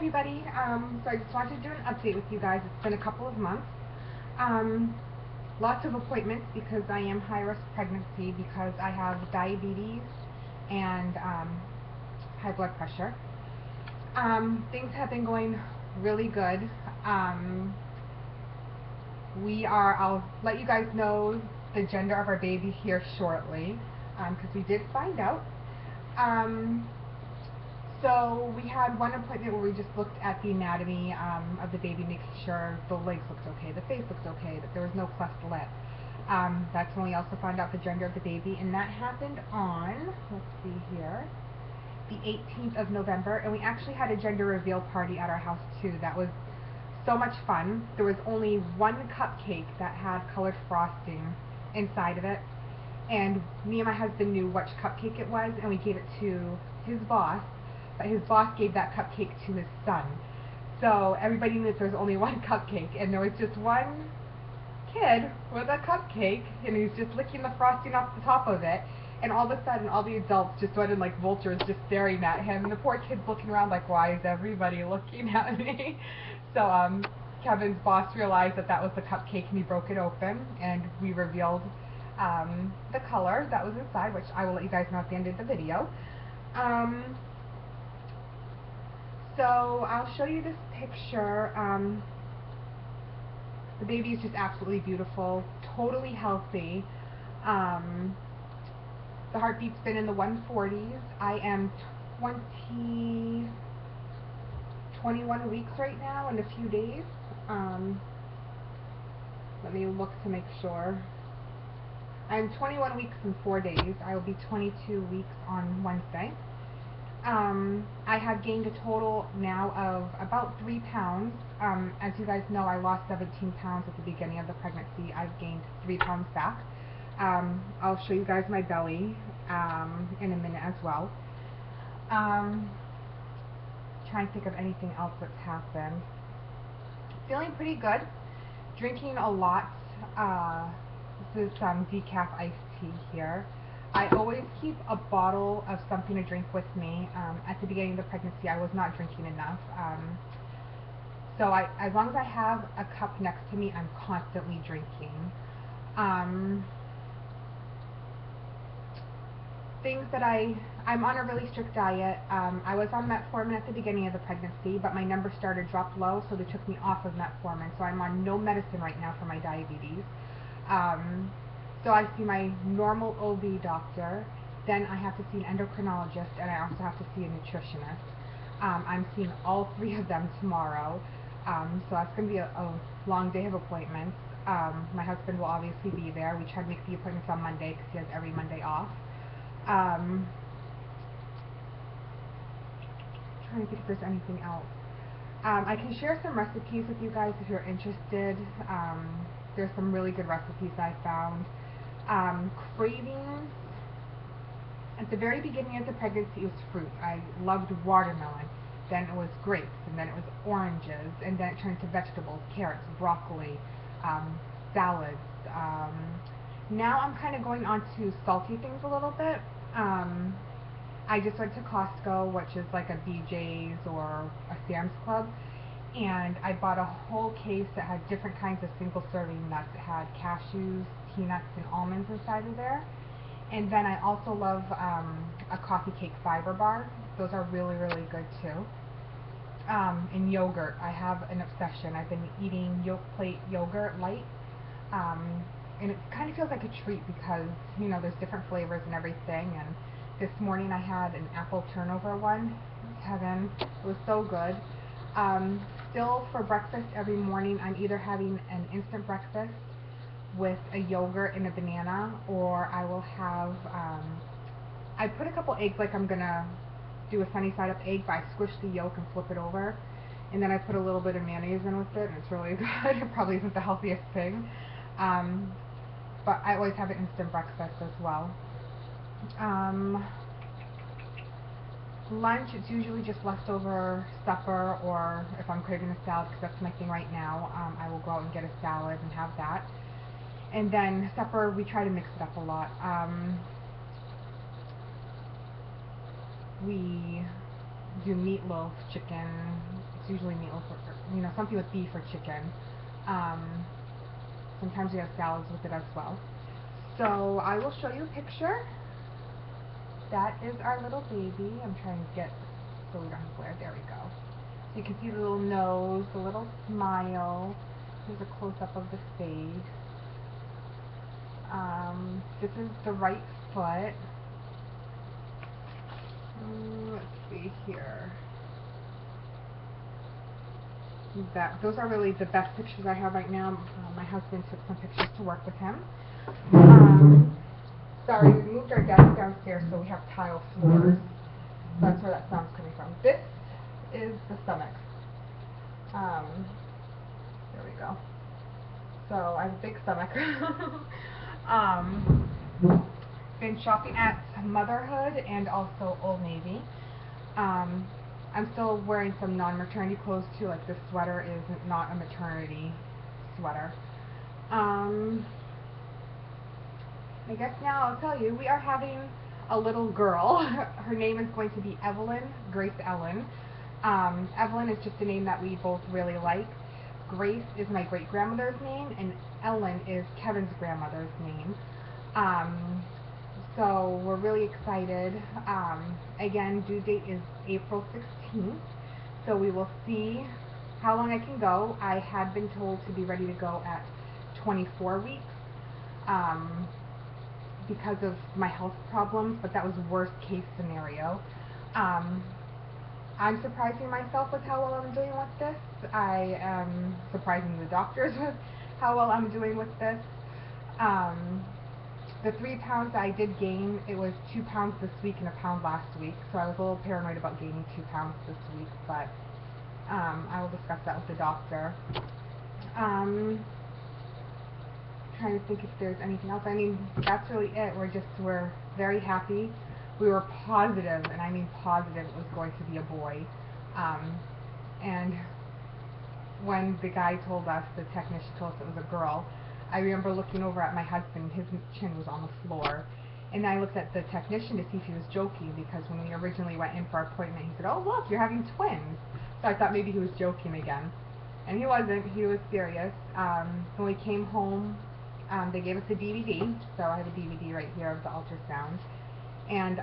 everybody. So I just wanted to do an update with you guys. It's been a couple of months. Lots of appointments because I am high risk pregnancy because I have diabetes and high blood pressure. Things have been going really good. I'll let you guys know the gender of our baby here shortly because we did find out. So we had one appointment where we just looked at the anatomy of the baby, making sure the legs looked okay, the face looked okay, that there was no cleft lip. That's when we also found out the gender of the baby, and that happened on, let's see here, the 18th of November, and we actually had a gender reveal party at our house too. That was so much fun. There was only one cupcake that had colored frosting inside of it, and me and my husband knew which cupcake it was, and we gave it to his boss. But his boss gave that cupcake to his son. So everybody knew that there was only one cupcake, and there was just one kid with a cupcake, and he was just licking the frosting off the top of it, and all of a sudden all the adults just went in like vultures just staring at him, and the poor kid's looking around like, why is everybody looking at me? So Kevin's boss realized that that was the cupcake, and he broke it open, and we revealed the color that was inside, which I will let you guys know at the end of the video. So I'll show you this picture. The baby is just absolutely beautiful, totally healthy. The heartbeat's been in the 140s. I am 21 weeks right now in a few days. Let me look to make sure. I'm 21 weeks and 4 days. I will be 22 weeks on Wednesday. I have gained a total now of about 3 pounds. As you guys know, I lost 17 pounds at the beginning of the pregnancy. I've gained 3 pounds back. I'll show you guys my belly in a minute as well. Trying to think of anything else that's happened. Feeling pretty good. Drinking a lot. This is decaf iced tea here. I always keep a bottle of something to drink with me. At the beginning of the pregnancy, I was not drinking enough. So as long as I have a cup next to me, I'm constantly drinking. Things that I'm on a really strict diet. I was on metformin at the beginning of the pregnancy, but my numbers started to drop low, so they took me off of metformin. So I'm on no medicine right now for my diabetes. So I see my normal OB doctor, then I have to see an endocrinologist, and I also have to see a nutritionist. I'm seeing all 3 of them tomorrow, so that's going to be a long day of appointments. My husband will obviously be there. We try to make the appointments on Monday because he has every Monday off. Trying to think if there's anything else. I can share some recipes with you guys if you're interested. There's some really good recipes I found. Cravings. At the very beginning of the pregnancy, it was fruit. I loved watermelon. Then it was grapes, and then it was oranges, and then it turned to vegetables, carrots, broccoli, salads. Now I'm kind of going on to salty things a little bit. I just went to Costco, which is like a BJ's or a Sam's Club, and I bought a whole case that had different kinds of single serving nuts. It had cashews, peanuts, and almonds inside of there. And then I also love a coffee cake fiber bar. Those are really, really good too. And yogurt. I have an obsession. I've been eating Yolk Plate yogurt light. And it kind of feels like a treat because, you know, there's different flavors and everything. And this morning I had an apple turnover one. Heaven. It was so good. Still for breakfast every morning, I'm either having an instant breakfast with a yogurt and a banana, or I will have, I put a couple eggs, like I'm going to do a sunny side up egg, but I squish the yolk and flip it over, and then I put a little bit of mayonnaise in with it, and it's really good. It probably isn't the healthiest thing, but I always have an instant breakfast as well. Lunch, it's usually just leftover supper, or if I'm craving a salad, because that's my thing right now, I will go out and get a salad and have that. And then supper, we try to mix it up a lot. We do meatloaf, chicken, usually meatloaf or, you know, something with beef or chicken. Sometimes we have salads with it as well. So I will show you a picture. That is our little baby. I'm trying to get so we don't have glare. There we go. So you can see the little nose, the little smile. Here's a close-up of the face. This is the right foot. Let's see here. Those are really the best pictures I have right now. My husband took some pictures to work with him. Sorry, we moved our desk downstairs, so we have tile floors. That's where that sound's coming from. This is the stomach. There we go. So I have a big stomach. Been shopping at Motherhood and also Old Navy. I'm still wearing some non-maternity clothes too, like this sweater is not a maternity sweater. I guess now I'll tell you, we are having a little girl. Her name is going to be Evelyn, Grace Ellen. Evelyn is just a name that we both really like. Grace is my great-grandmother's name, and Ellen is Kevin's grandmother's name. So we're really excited. Again, due date is April 16th, so we will see how long I can go. I had been told to be ready to go at 24 weeks because of my health problems, but that was worst case scenario. I'm surprising myself with how well I'm doing with this. I am surprising the doctors with how well I'm doing with this. The 3 pounds that I did gain, it was 2 pounds this week and 1 pound last week, so I was a little paranoid about gaining 2 pounds this week, but I will discuss that with the doctor. Trying to think if there's anything else. I mean, that's really it. We're very happy. We were positive, and I mean positive, it was going to be a boy. And when the guy told us, the technician told us it was a girl, I remember looking over at my husband. His chin was on the floor, and I looked at the technician to see if he was joking, because when we originally went in for our appointment, he said, "Oh look, you're having twins." So I thought maybe he was joking again, and he wasn't. He was serious. When we came home, they gave us a DVD, so I have a DVD right here of the ultrasound, and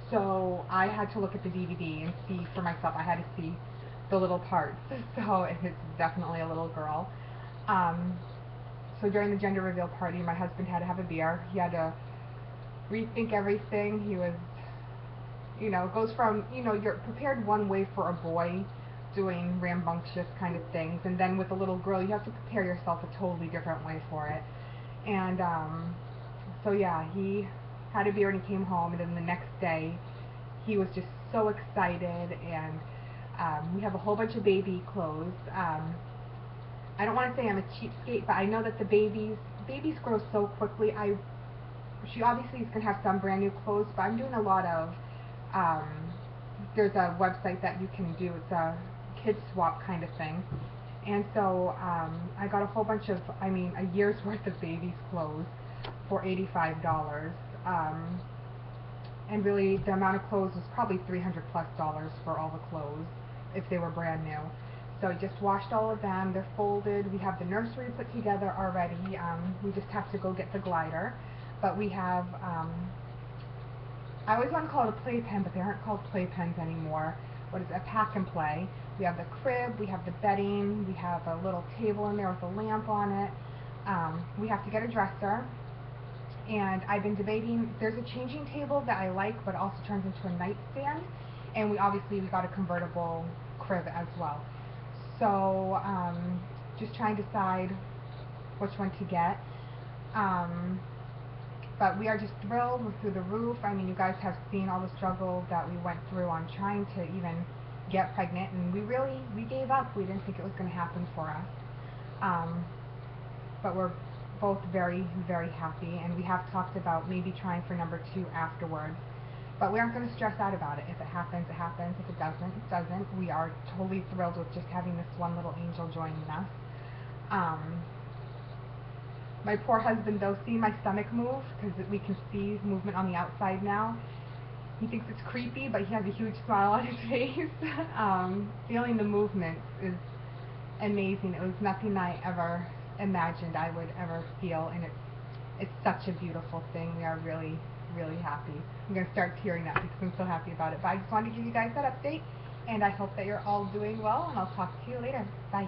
so I had to look at the DVD and see for myself. I had to see the little parts, so it's definitely a little girl. So during the gender reveal party, my husband had to have a beer. He had to rethink everything. He was, you know, it goes from, you know, you're prepared one way for a boy doing rambunctious kind of things, and then with a little girl, you have to prepare yourself a totally different way for it. And so yeah, he had a beer and he came home, and then the next day, he was just so excited, and we have a whole bunch of baby clothes. I don't want to say I'm a cheapskate, but I know that the babies grow so quickly. She obviously is going to have some brand new clothes, but I'm doing a lot of, there's a website that you can do, it's a kid swap kind of thing. And so I got a whole bunch of, I mean, a year's worth of babies' clothes for $85. And really, the amount of clothes was probably $300+ for all the clothes, if they were brand new. So I just washed all of them. They're folded. We have the nursery put together already. We just have to go get the glider. But we have, I always want to call it a playpen, but they aren't called playpens anymore. What is it? A pack and play. We have the crib, we have the bedding, we have a little table in there with a lamp on it. We have to get a dresser. And I've been debating, there's a changing table that I like, but it also turns into a nightstand. And we got a convertible crib as well. So just trying to decide which one to get. But we are just thrilled. We're through the roof. I mean, you guys have seen all the struggle that we went through on trying to even get pregnant, and we gave up. We didn't think it was going to happen for us. But we're both very, very happy, and we have talked about maybe trying for number 2 afterwards. But we aren't going to stress out about it. If it happens, it happens. If it doesn't, it doesn't. We are totally thrilled with just having this one little angel joining us. My poor husband, though, seeing my stomach move, because we can see movement on the outside now, He thinks it's creepy, but he has a huge smile on his face. Feeling the movements is amazing. It was nothing I ever imagined I would ever feel, and it's such a beautiful thing. We are really, really happy. I'm going to start tearing up because I'm so happy about it. But I just wanted to give you guys that update, and I hope that you're all doing well, and I'll talk to you later. Bye.